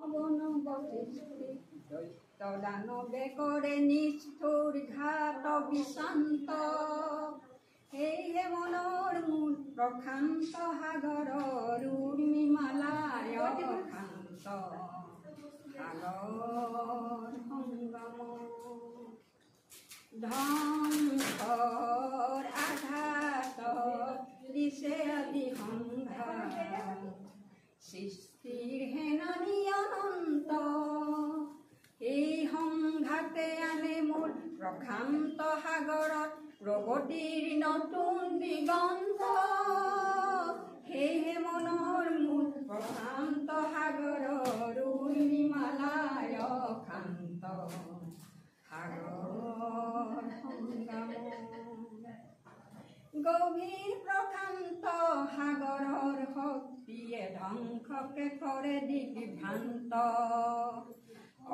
অবনবসৃষ্টি দৈত্য দানবে কৰে নিষ্ঠুৰ ঘাত বিশান্ত সেয়ে মনৰ মূল প্ৰশান্ত সাগৰৰ উৰ্মিমালায় শান্ত সাগৰ সংগম ধ্বংসৰ আঘাত দিছে আদি সংঘাত সৃষ্টিৰ হেননি অনন্ত এই সংঘাতে আনে মোৰ প্ৰশান্ত সাগৰত প্ৰগতিৰ নতুন দিগন্ত সেয়ে মনৰ মোৰ প্ৰশান্ত সাগৰৰ উৰ্মিমালায় শান্ত সাগৰ সংগম গভীৰ প্ৰশান্ত সাগৰৰ শক্তিয়ে ধ্বংসকে কৰে দিগ্ভ্ৰান্ত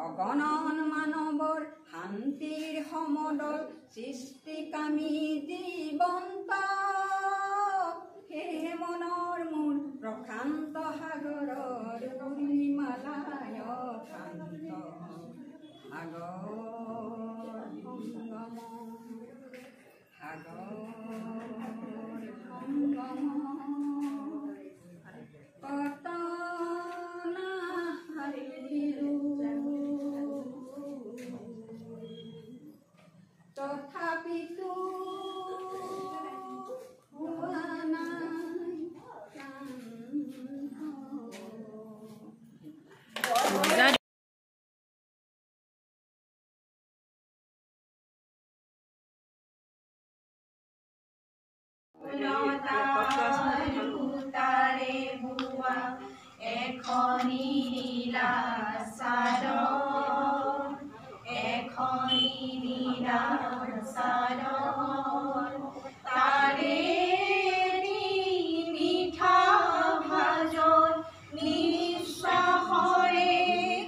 অগণন মানৱৰ শান্তিৰ সমদল সৃষ্টিকামী জীৱন্ত সেয়ে মনৰ মোৰ প্ৰশান্ত সাগৰৰ উৰ্মিমালায় শান্ত সাগৰ সংগম সাগৰ সংগম কতনা হাৰিলো তথাপিতো হোৱা নাই তাৰে বুৱা এখনি নীলা চাদৰ এখনি নীলা চাদৰ তাৰে মিঠা ভাজত নিশ্বাসৰে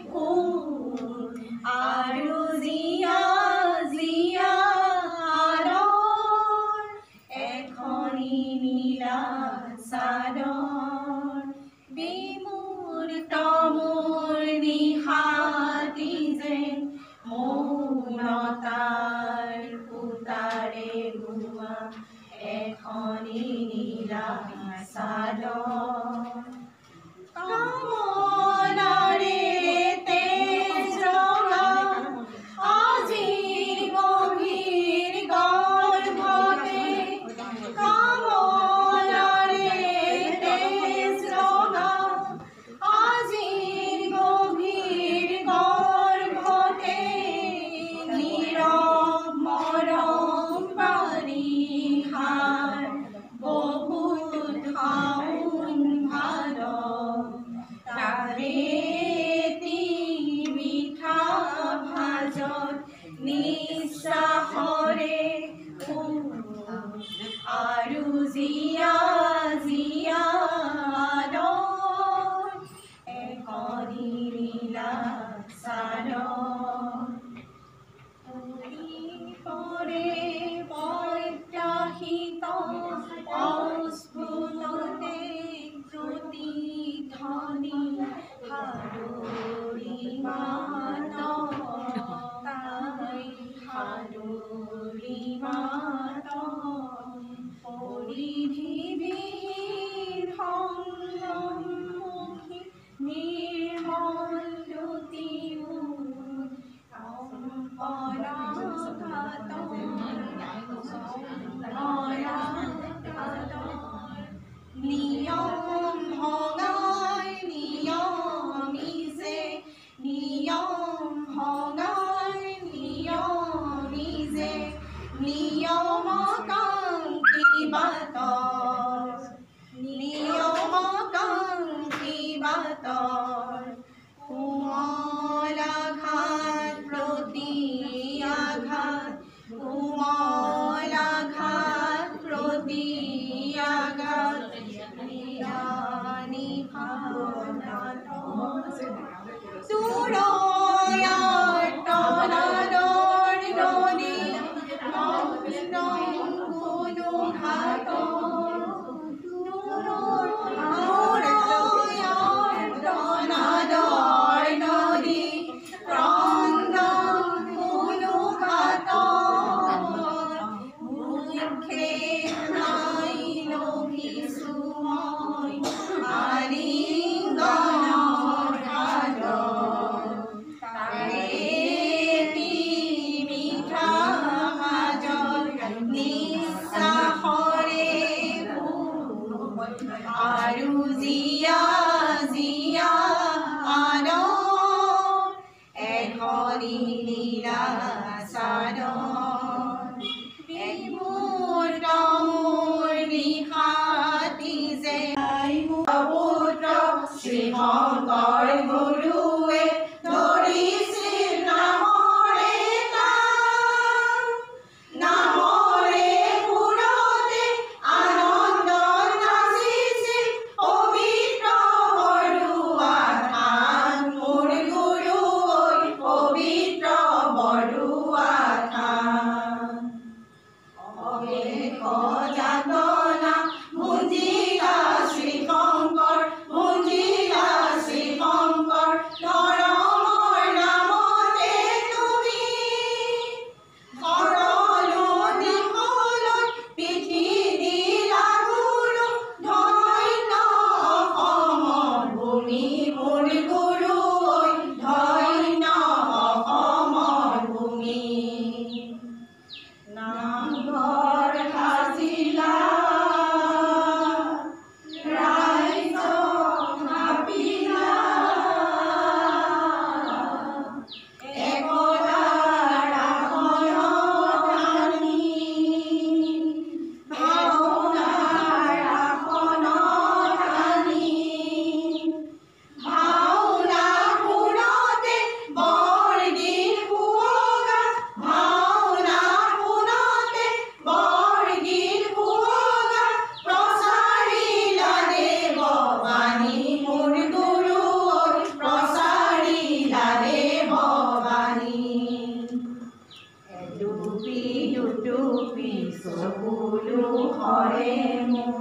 সোণ আৰু জিয়া জিয়া আদৰ এখনি নীলা চাদৰ বিমূৰ্ত মোৰ নিশাতি যেন মৌনতাৰ সূতাৰে বোৱা এখনি নীলা চাদৰ কামনাৰে তেজ ৰঙা আজিৰ গভীৰ গৰ্ভতে কামনাৰে তেজ ৰঙা আজিৰ গভীৰ গৰ্ভতে নীৰৱ মৰম বাৰিষাৰ বহুত শাওণ ভাদ তাৰে মিঠা ভাজত নিশ্বাসৰে আৰু জিয়া জিয়া আদৰ এখনি নীলা চাদৰ পৰে প্ৰত্যাশিত অস্ফুটতে প্ৰতিধ্বনি সাদৰী মাত তাই হৰি লীলা সাধন বিমূৰ্ত মোৰ নিশাতি যে পুত্ৰ শ্ৰী শংকৰ গুৰুৱে ধৰিছিল নামৰে নাম নামৰে সুৰতে আনন্দ নাচিছিল পবিত্ৰ বৰুৱা থান মোৰ গুৰু পবিত্ৰ বৰুৱা থান অশেষ যাতনা মুঞ্জিলা শ্ৰী শংকৰ মুঞ্জিলা শ্ৰী শংকৰ ধৰ্মৰ নামতে তুমি সকলো দিশলৈ পিঠি দিলা গুৰু ধন্য অসমৰ ভূমি মোৰ গুৰু ধন্য অসমৰ ভূমি নামঘৰ সাজিলা ৰাইজক ভাবিলা একতাৰ আসনত আনি ভাওনাৰ আসনত আনি ভাওনা সুৰতে বৰগীত সুৱগা ভাওনা সুৰতে বৰগীত সুৱগা প্ৰচাৰিলা দেৱবাণী মোৰ গুৰু প্ৰচাৰিলা দেৱবাণী এটুপি দুটুপি চকুলো হৰে মোৰ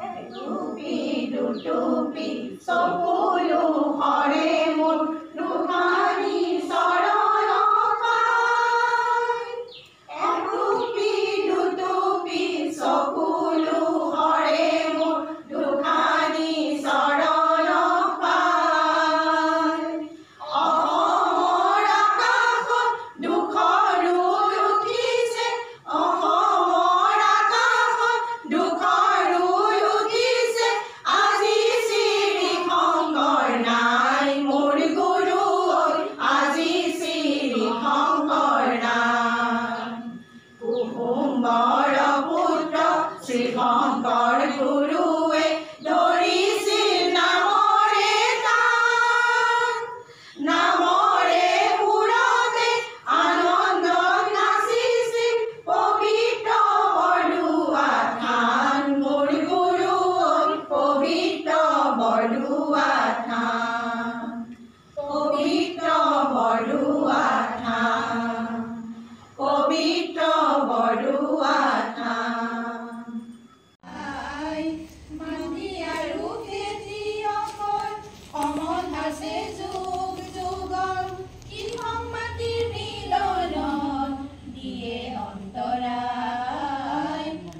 এটুপি দুটুপি চকুলো হৰে মোৰ দুখানি চৰণ পাই এটুপি দুটুপি চকুলো হৰে মোৰ দুখানি চৰণ পাই অসমৰ আকাশত দুখৰ ৰূপ উঠিছে অসমৰ আকাশত দুখৰ ৰূপ উঠিছে আজি শ্ৰী শংকৰ নাই মোৰ গুৰু আজি শ্ৰী শংকৰ নাই কুসুম্বৰ পুত্ৰ শ্ৰী শংকৰ গুৰুৱে ধৰিছিল নামৰে তান নামৰে সুৰতে আনন্দ নাচিছিল পবিত্ৰ বৰুৱা থান মোৰ গুৰু পবিত্ৰ বৰুৱা থান পবিত্ৰ বৰুৱা থান পবিত্ৰ বৰুৱা থান মাটি আৰু খেতিয়কৰ সমল আছে যুগ যুগৰ কৃষক মাটিৰ মিলনত দিয়ে অন্তৰায়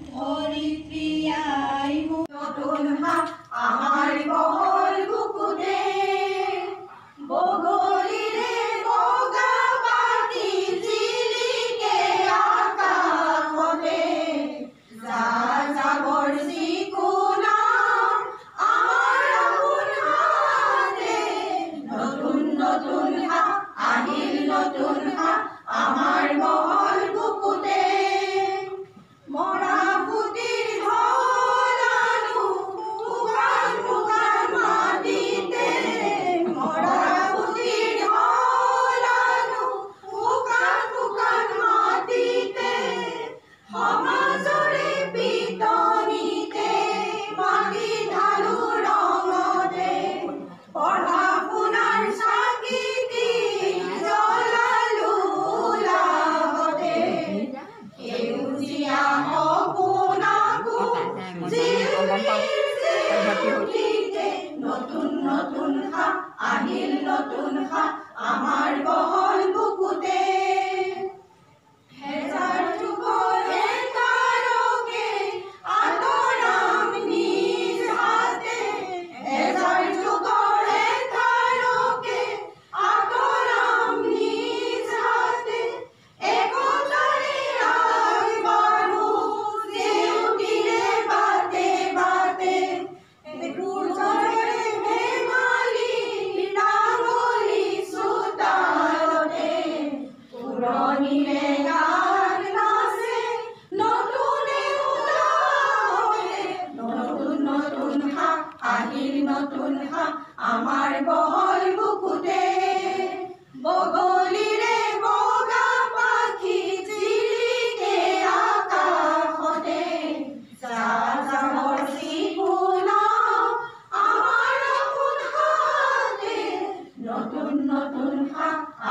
ধৰিত্ৰী আই নতুন হাত আমাৰ বহল বুকুতে বগলীৰে বগা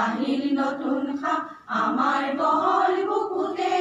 আহিল নতুন খা আমাৰ বহল বুকুতে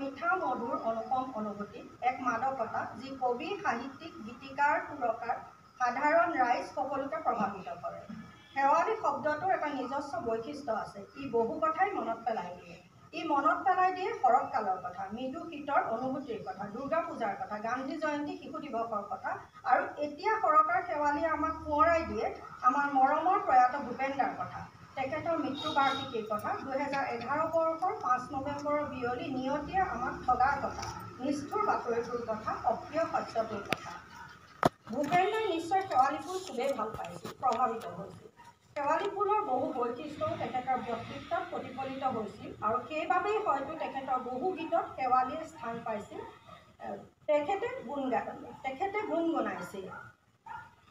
মিঠা মধুৰ অনুপম অনুভূতি এক মাদকতা যি কবি সাহিত্যিক গীতিকাৰ সুৰকাৰ সাধাৰণ ৰাইজ সকলোকে প্ৰভাৱিত কৰে। শেৱালি শব্দটোৰ এটা নিজস্ব বৈশিষ্ট্য আছে। ই বহু কথাই মনত পেলাই দিয়ে। ই মনত পেলাই দিয়ে শৰৎকালৰ কথা, মৃদু শীতৰ অনুভূতিৰ কথা, দুৰ্গা পূজাৰ কথা, গান্ধী জয়ন্তী, শিশু দিৱসৰ কথা, আৰু এতিয়া সৰকাৰ শেৱালিয়ে আমাক সোঁৱৰাই দিয়ে আমাৰ মৰমৰ প্ৰয়াত ভূপেনদাৰ কথা, তেখেতৰ মৃত্যু বাৰ্ষিকীৰ কথা, 2011 বৰ্ষৰ 5 নৱেম্বৰৰ বিয়লি নিয়তিয়ে আমাক ঠগাৰ কথা, নিষ্ঠুৰ বাতৰিটোৰ কথা, অপ্ৰিয় সত্যটোৰ কথা। ভূপেনদাই নিশ্চয় শেৱালি ফুল খুবেই ভাল পাইছিল, প্ৰভাৱিত হৈছিল। শেৱালি ফুলৰ বহু বৈশিষ্ট্যও তেখেতৰ ব্যক্তিত্বত প্ৰতিফলিত হৈছিল আৰু সেইবাবেই হয়তো তেখেতৰ বহু গীতত শেৱালিয়ে স্থান পাইছিল। তেখেতে গুণগুণাইছিল,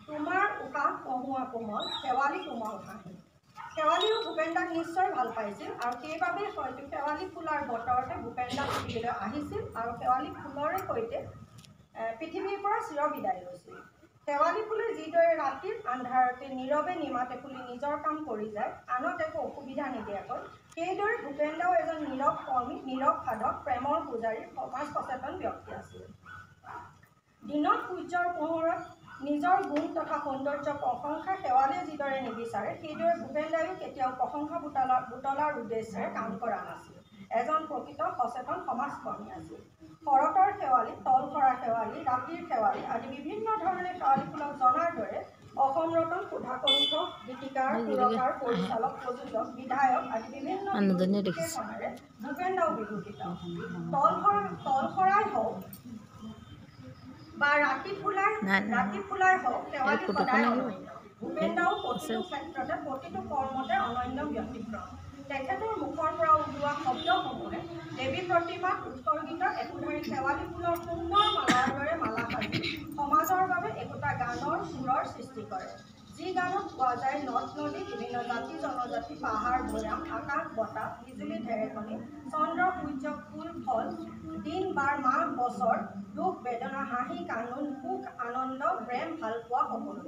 তোমাৰ উশাহ কহুৱা কোমল, শেৱালি কোমল হাঁহি। শেৱালিও ভূপেনদাক নিশ্চয় ভাল পাইছিল আৰু সেইবাবেই হয়তো শেৱালি ফুলাৰ বতৰতে ভূপেনদা পৃথিৱীলৈ আহিছিল আৰু শেৱালি ফুলৰে সৈতে পৃথিৱীৰ পৰা চিৰবিদায় লৈছিল। শেৱালি ফুলে যিদৰে ৰাতিৰ আন্ধাৰতে নীৰৱে নিমাতে ফুলি নিজৰ কাম কৰি যায়, আনক একো অসুবিধা নিদিয়াকৈ, সেইদৰে ভূপেনদাও এজন নীৰৱ কৰ্মী, নীৰৱ সাধক, প্ৰেমৰ পূজাৰী, সমাজ সচেতন ব্যক্তি আছিল। দিনত সূৰ্যৰ পোহৰত নিজৰ গুণ তথা সৌন্দৰ্য প্ৰশংসা শেৱালিয়ে যিদৰে নিবিচাৰে, সেইদৰে ভূপেনদায়ো কেতিয়াও প্ৰশংসা বুটলাৰ উদ্দেশ্যেৰে কাম কৰা নাছিল। এজন প্ৰকৃত সচেতন সমাজকৰ্মী আছিল। শৰতৰ শেৱালি, তলসৰা শেৱালি, ৰাতিৰ শেৱালি আদি বিভিন্ন ধৰণে শেৱালি ফুলক জনাৰ দৰে অসম ৰতন, সুধাকণ্ঠ, গীতিকাৰ, সুৰকাৰ, পৰিচালক, প্ৰযোজক, বিধায়ক আদি বিভিন্ন বিশেষণেৰে ভূপেনদাও বিভূষিত। তলসৰাই হওক বা ৰাতি ফুলাই হওক, শেৱালি সদায় অনন্য। ভূপেনদাও প্ৰতিটো ক্ষেত্ৰতে, প্ৰতিটো কৰ্মতে অনন্য ব্যক্তিক্ৰম। তেখেতৰ মুখৰ পৰা ওলোৱা শব্দসমূহে দেৱী প্ৰতিমাক উৎসৰ্গিত একোধাৰী শেৱালি ফুলৰ সুন্দৰ মালাৰ দৰে মালা সাজি সমাজৰ বাবে একোটা গানৰ সুৰৰ সৃষ্টি কৰে, যি গানত পোৱা যায় নদ নদী, বিভিন্ন জাতি জনজাতি, পাহাৰ ভৈয়াম, আকাশ বতাহ, বিজুলী ঢেৰেকনি, চন্দ্ৰ সূৰ্য, ফুল ফল, দিন বাৰ মাহ বছৰ দুখ বেদনা হাঁহি কান্দোন সুখ আনন্দ প্ৰেম ভালপোৱা সকলো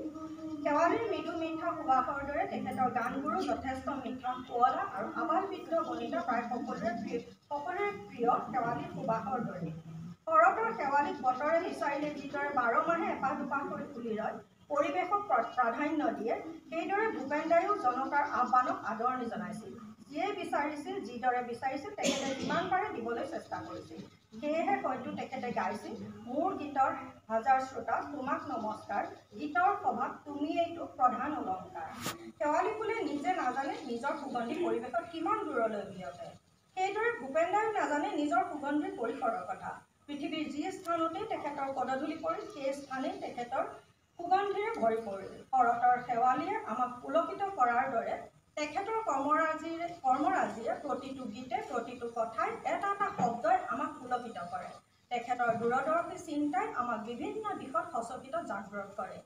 শেৱালীৰ মৃদু মিঠা সুবাসৰ দৰে তেখেতৰ গানবোৰো যথেষ্ট মিঠা শুৱলা আৰু আবাল বৃদ্ধ বনিতা প্ৰায় সকলোৰে প্ৰিয় শেৱালীৰ সুবাসৰ দৰে শৰতৰ শেৱালীক বতৰে বিচাৰিলে যিদৰে 12 মাহে এপাহ দুপাহ কৰি ফুলি ৰয় পৰিৱেশক প্ৰাধান্য দিয়ে সেইদৰে ভূপেন দাইও জনতাৰ আহ্বানক আদৰণি জনাইছিল যিয়ে বিচাৰিছিল যিদৰে বিচাৰিছিল তেখেতে যিমান পাৰে দিবলৈ চেষ্টা কৰিছিল সেয়েহে হয়তো তেখেতে গাইছিল মোৰ গীতৰ হাজাৰ শ্ৰোতা তোমাক নমস্কাৰ গীতৰ সভাত তুমি এইটো প্ৰধান অলংকাৰ শেৱালী ফুলে নিজে নাজানে নিজৰ সুগন্ধি পৰিৱেশত কিমান দূৰলৈ বিয়পে সেইদৰে ভূপেন দাইও নাজানে নিজৰ সুগন্ধিৰ পৰিসৰৰ কথা পৃথিৱীৰ যি স্থানতেই তেখেতৰ পদধূলি পৰিল সেই স্থানেই তেখেতৰ সুগন্ধিৰে ভৰি পৰিল শৰতৰ শেৱালীয়ে আমাক পুলকিত কৰাৰ দৰে তেখেতৰ কৰ্মৰাজিৰে প্ৰতিটো গীতে প্ৰতিটো কথাই এটা এটা শব্দই আমাক পুলকিত কৰে তেখেতৰ দূৰদৰ্শী চিন্তাই আমাক বিভিন্ন দিশত সচকিত জাগ্ৰত কৰে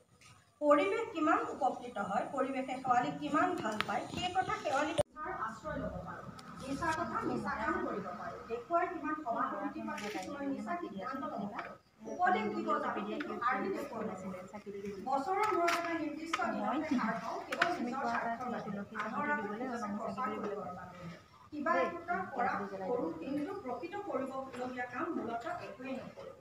পৰিৱেশ কিমান উপকৃত হয় পৰিৱেশে শেৱালীক কিমান ভাল পায় সেই কথা শেৱালীক আশ্ৰয় ল'ব পাৰোঁ মিছা কথা মিছা কাম কৰিব পাৰোঁ দেখুৱাই কিমান সভা সমিতি পাতি কিছুমান মিছা সিদ্ধান্ত ল'ব পাৰোঁ উপদেশ দিব যাবি কিন্তু আৰ্হি দেখুৱাব নাছিলে বছৰৰ মূৰত এটা নিৰ্দিষ্ট দিনতে সাৰ পাওঁ কেৱল নিজৰ স্বাৰ্থৰ বাবে আনৰ আগত প্ৰচাৰ কৰিবৰ বাবে কিবা একোটা কৰা কৰোঁ কিন্তু প্ৰকৃত কৰিবলগীয়া কাম মূলতঃ একোৱেই নকৰোঁ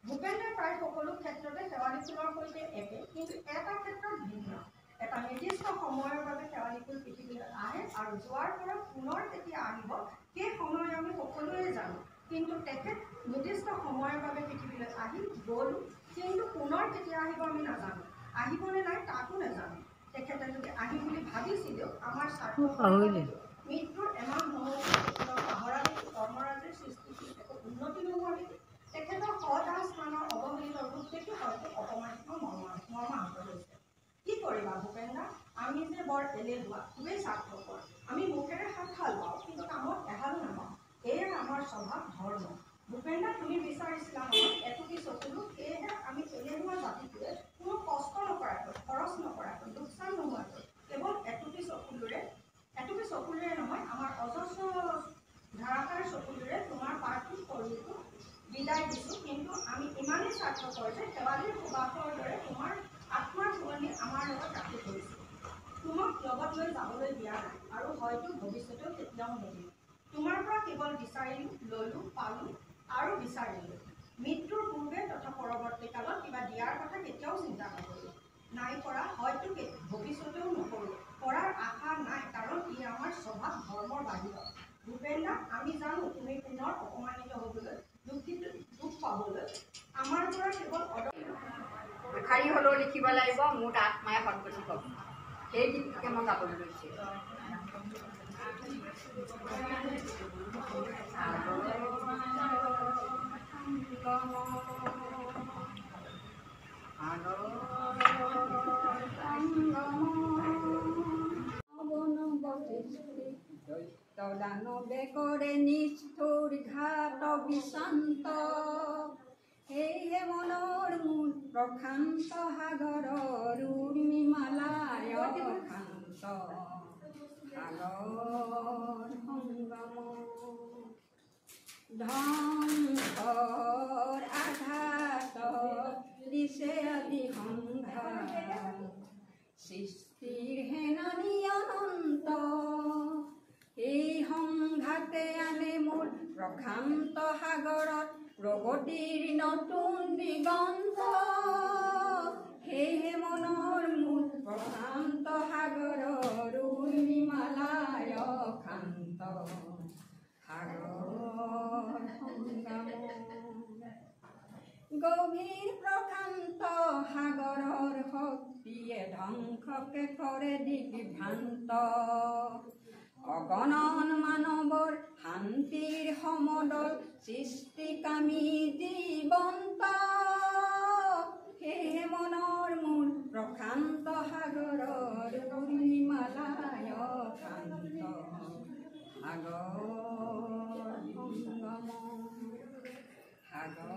ভূপেন দাই প্ৰায় সকলো ক্ষেত্ৰতে শেৱালী ফুলৰ সৈতে একে কিন্তু এটা ক্ষেত্ৰত ভিন্ন এটা নিৰ্দিষ্ট সময়ৰ বাবে শেৱালী ফুল পৃথিৱীলৈ আহে আৰু যোৱাৰ পৰা পুনৰ কেতিয়া আহিব সেই সময় আমি সকলোৱে জানো কিন্তু তেখেত নিৰ্দিষ্ট সময়ৰ বাবে পৃথিৱীলৈ আহি গ'ল কিন্তু পুনৰ কেতিয়া আহিব আমি নাজানো আহিবনে নাই তাকো নাজানো তেখেতে যদি আহিম বুলি ভাবিছিলেও আমাৰ স্বাৰ্থ মৃত্যুৰ এমাহ পাহৰালি কৰ্মৰাজিৰ সৃষ্টি একো উন্নতি নোহোৱা নেকি তেখেতৰ সদা স্থানৰ অৱহেলিত ৰূপ দেখি হয়তো অপমানিত মৰ্মাহত হৈছে কি কৰিবা ভূপেন দা আমি যে বৰ এলেহুৱা খুবেই স্বাৰ্থপৰ আমি মুখেৰে হাত ভাল পাওঁ কিন্তু কামত এহালো নাপাওঁ এয়ে আমাৰ স্বভাৱ ধৰ্ম ভূপেন দা তুমি বিচাৰিছিলা নহয় এটুকি চকুলো সেয়েহে আমি এলেহুৱা জাতিটোৱে কোনো কষ্ট নকৰাকৈ খৰচ নকৰাকৈ লোকচান নোহোৱাকৈ কেৱল এটুকি চকুলোৰে নহয় আমাৰ অজস্ৰ ধাৰাকাৰ চকুলোৰে তোমাৰ পাৰ্থিৱ শৰীৰটো বিদায় দিছোঁ কিন্তু আমি ইমানেই স্বাৰ্থপৰ যে শেৱালীৰ সুবাসৰ দৰে তোমাৰ আত্মাৰ সুগন্ধি আমাৰ লগত ৰাখি থৈছোঁ তোমাক লগত লৈ যাবলৈ দিয়া নাই আৰু হয়তো ভৱিষ্যতেও কেতিয়াও নিদিওঁ তোমাৰ পৰা কেৱল বিচাৰিলোঁ ল'লোঁ পালোঁ আৰু বিচাৰিলোঁ মৃত্যুৰ পূৰ্বে তথা পৰৱৰ্তী কালত কিবা দিয়াৰ কথা কেতিয়াও চিন্তা নকৰোঁ নাই কৰা হয়তো ভৱিষ্যতেও নকৰোঁ কৰাৰ আশা নাই কাৰণ ই আমাৰ স্বভাৱ ধৰ্মৰ বাহিৰত ভূপেন দা আমি জানো তুমি পুনৰ অপমানিত হ'বলৈ দুখ পাবলৈ আমাৰ পৰা কেৱল শাৰী হ'লেও লিখিব লাগিব মোৰ আত্মাই সদগতি পাব সেই গীতটোকে মই গাবলৈ লৈছোঁ দানৱে কৰে নিষ্ঠুৰ ঘাত বিশান্ত সেয়ে মনৰ মোৰ প্ৰশান্ত সাগৰৰ উৰ্মিমালায় শান্ত সাগৰ সংগম ধ্বংসৰ আঘাত দিছে আদি সংঘাত সৃষ্টিৰ হেননি অনন্ত এই সংঘাতে আনে মোৰ প্ৰশান্ত সাগৰত প্ৰগতিৰ নতুন দিগন্ত সেয়েহে মনৰ মোৰ প্ৰশান্ত সাগৰৰ উৰ্মিমালায় শান্ত সাগৰ সংগম গভীৰ প্ৰশান্ত সাগৰৰ শক্তিয়ে ধ্বংসকে কৰে দিগ্ভ্ৰান্ত অগণন মানৱৰ শান্তিৰ সমদল সৃষ্টিকামী জীৱন্ত সেয়ে মনৰ মোৰ প্ৰশান্ত সাগৰৰ উৰ্মিমালায় শান্ত সাগৰ সংগম সাগৰ